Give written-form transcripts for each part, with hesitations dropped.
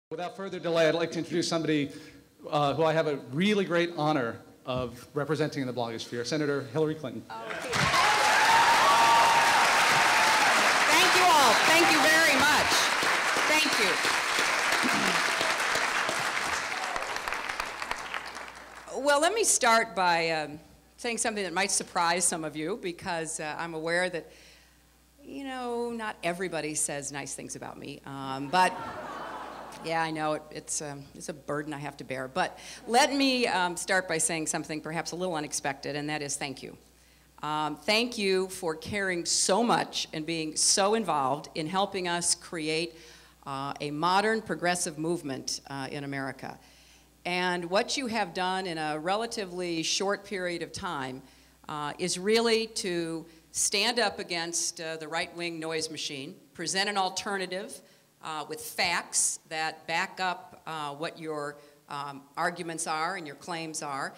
Without further delay, I'd like to introduce somebody who I have a really great honor of representing in the blogosphere, Senator Hillary Clinton. Okay. Thank you all. Thank you very much. Thank you. Well, let me start by saying something that might surprise some of you, because I'm aware that, you know, not everybody says nice things about me, but yeah, I know it's a burden I have to bear. But let me start by saying something perhaps a little unexpected, and that is thank you. Thank you for caring so much and being so involved in helping us create a modern progressive movement in America. And what you have done in a relatively short period of time is really to stand up against the right-wing noise machine, present an alternative with facts that back up what your arguments are and your claims are,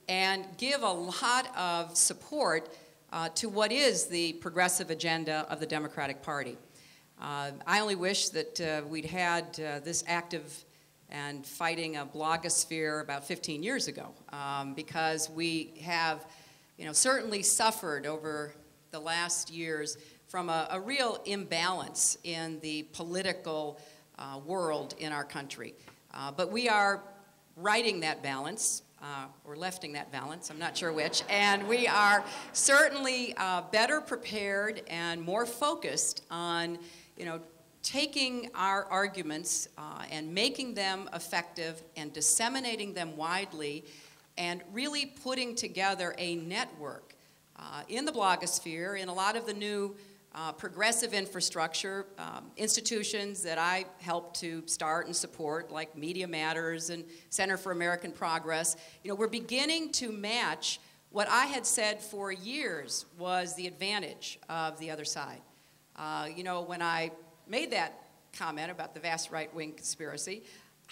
and give a lot of support to what is the progressive agenda of the Democratic Party. I only wish that we'd had this active and fighting a blogosphere about 15 years ago, because we have, you know, certainly suffered over the last years from a real imbalance in the political world in our country. But we are righting that balance, or lefting that balance, I'm not sure which, and we are certainly better prepared and more focused on, you know, taking our arguments and making them effective and disseminating them widely, and really putting together a network in the blogosphere, in a lot of the new progressive infrastructure, institutions that I helped to start and support, like Media Matters and Center for American Progress. You know, we're beginning to match what I had said for years was the advantage of the other side. You know, when I made that comment about the vast right-wing conspiracy,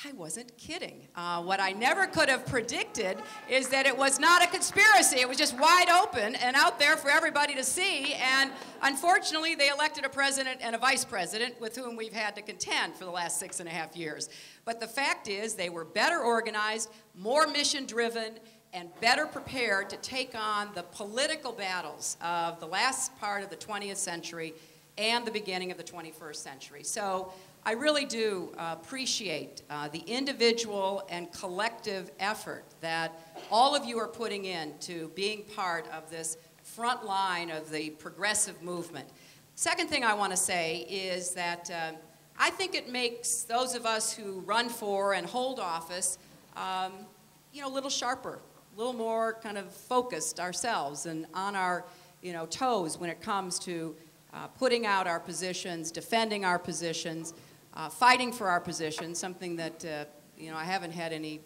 I wasn't kidding. What I never could have predicted is that it was not a conspiracy. It was just wide open and out there for everybody to see. And unfortunately, they elected a president and a vice president with whom we've had to contend for the last 6.5 years. But the fact is, they were better organized, more mission-driven, and better prepared to take on the political battles of the last part of the 20th century and the beginning of the 21st century. So I really do appreciate the individual and collective effort that all of you are putting into being part of this front line of the progressive movement. Second thing I want to say is that I think it makes those of us who run for and hold office, you know, a little sharper, a little more kind of focused ourselves and on our, you know, toes when it comes to putting out our positions, defending our positions, fighting for our position, something that you know, I haven't had any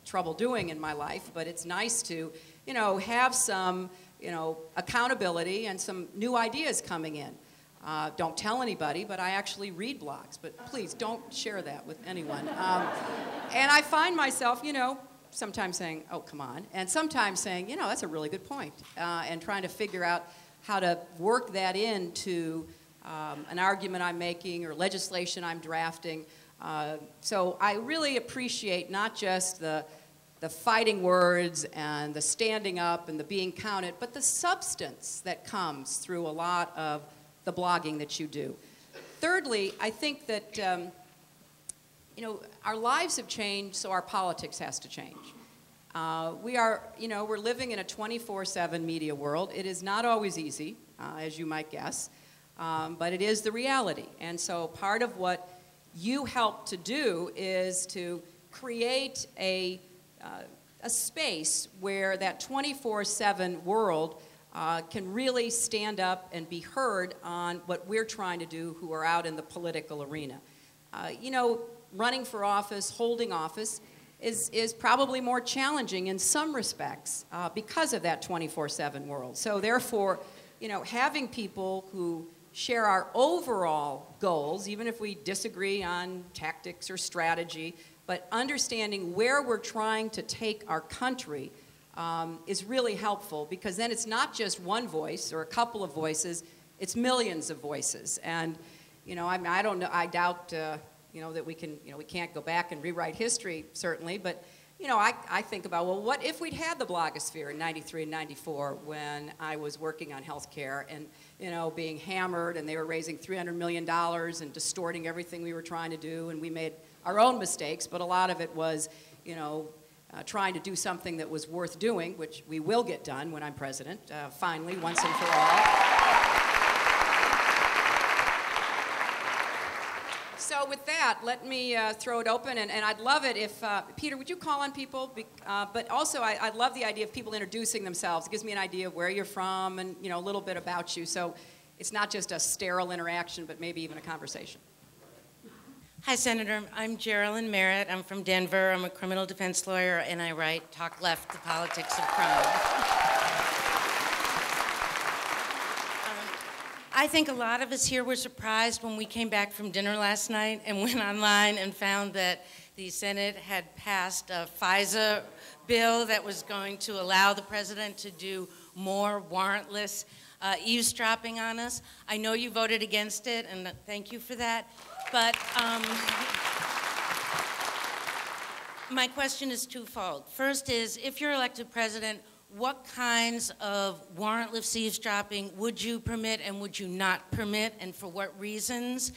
trouble doing in my life, but it's nice to, you know, have some, you know, accountability and some new ideas coming in. Don't tell anybody, but I actually read blogs, but please don't share that with anyone. And I find myself, you know, sometimes saying, oh, come on, and sometimes saying, you know, that's a really good point, and trying to figure out how to work that into an argument I'm making or legislation I'm drafting. So I really appreciate not just the fighting words and the standing up and the being counted, but the substance that comes through a lot of the blogging that you do. Thirdly, I think that you know, our lives have changed, so our politics has to change. We are, you know, we're living in a 24/7 media world. It is not always easy, as you might guess. But it is the reality. And so part of what you help to do is to create a space where that 24/7 world can really stand up and be heard on what we're trying to do who are out in the political arena. You know, running for office, holding office, is probably more challenging in some respects because of that 24/7 world. So therefore, you know, having people who share our overall goals, even if we disagree on tactics or strategy, but understanding where we're trying to take our country is really helpful, because then it's not just one voice or a couple of voices, it's millions of voices. And, you know, I don't know, I doubt that we can, we can't go back and rewrite history, certainly, but, I think about, well, what if we'd had the blogosphere in 93 and 94 when I was working on health care and, being hammered and they were raising $300 million and distorting everything we were trying to do, and we made our own mistakes, but a lot of it was, trying to do something that was worth doing, which we will get done when I'm president, finally, once and for all. So with that, let me throw it open, and I'd love it if, Peter, would you call on people? But also, I love the idea of people introducing themselves. It gives me an idea of where you're from and, a little bit about you. So it's not just a sterile interaction, but maybe even a conversation. Hi, Senator. I'm Geraldine Merritt. I'm from Denver. I'm a criminal defense lawyer, and I write Talk Left, The Politics of Crime. I think a lot of us here were surprised when we came back from dinner last night and went online and found that the Senate had passed a FISA bill that was going to allow the president to do more warrantless eavesdropping on us. I know you voted against it, and thank you for that. But my question is twofold. First is, if you're elected president, what kinds of warrantless eavesdropping would you permit and would you not permit, and for what reasons?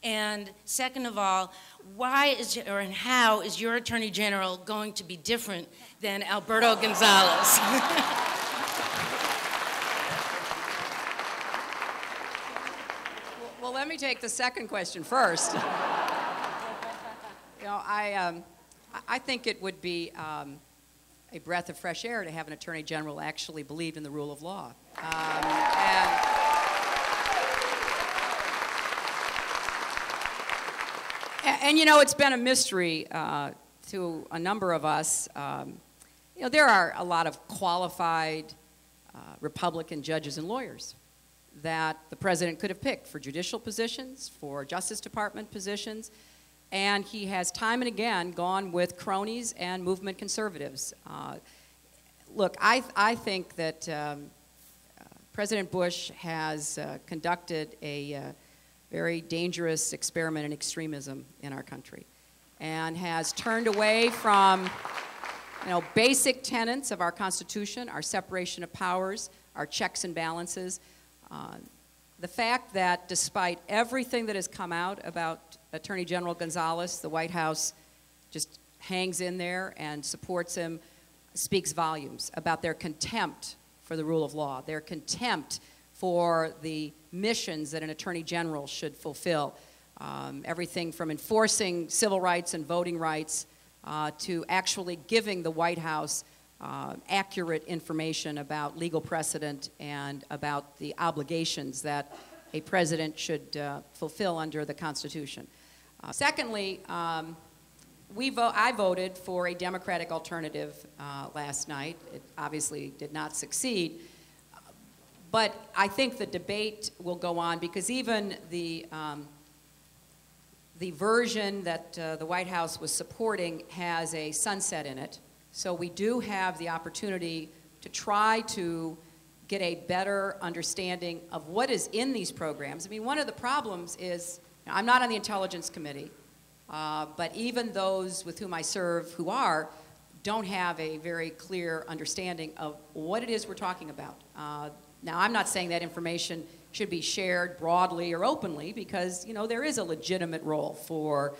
And second of all, and how is your Attorney General going to be different than Alberto Gonzales? Well, let me take the second question first. I think it would be a breath of fresh air to have an Attorney General actually believe in the rule of law. And it's been a mystery to a number of us. There are a lot of qualified Republican judges and lawyers that the president could have picked for judicial positions, for Justice Department positions, and he has time and again gone with cronies and movement conservatives. Look, I think that President Bush has conducted a very dangerous experiment in extremism in our country and has turned away from basic tenets of our Constitution, our separation of powers, our checks and balances. The fact that despite everything that has come out about Attorney General Gonzales, the White House just hangs in there and supports him, speaks volumes about their contempt for the rule of law, their contempt for the missions that an Attorney General should fulfill. Everything from enforcing civil rights and voting rights to actually giving the White House accurate information about legal precedent and about the obligations that a president should fulfill under the Constitution. Secondly, I voted for a Democratic alternative last night. It obviously did not succeed. But I think the debate will go on because even the version that the White House was supporting has a sunset in it. So we do have the opportunity to try to get a better understanding of what is in these programs. I mean, one of the problems is, I'm not on the Intelligence Committee, but even those with whom I serve who are, don't have a very clear understanding of what it is we're talking about. Now, I'm not saying that information should be shared broadly or openly because, there is a legitimate role for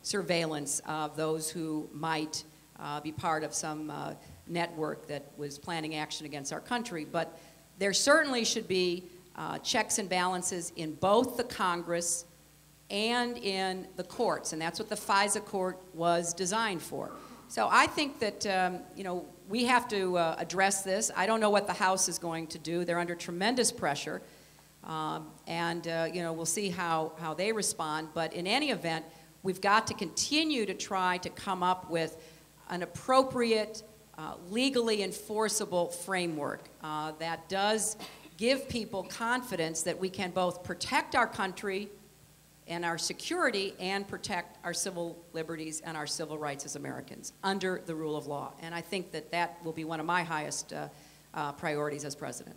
surveillance of those who might be part of some network that was planning action against our country. But there certainly should be checks and balances in both the Congress and in the courts, and that's what the FISA court was designed for. So I think that, we have to address this. I don't know what the House is going to do. They're under tremendous pressure, and we'll see how they respond. But in any event, we've got to continue to try to come up with an appropriate, legally enforceable framework that does give people confidence that we can both protect our country and our security and protect our civil liberties and our civil rights as Americans under the rule of law. And I think that that will be one of my highest priorities as president.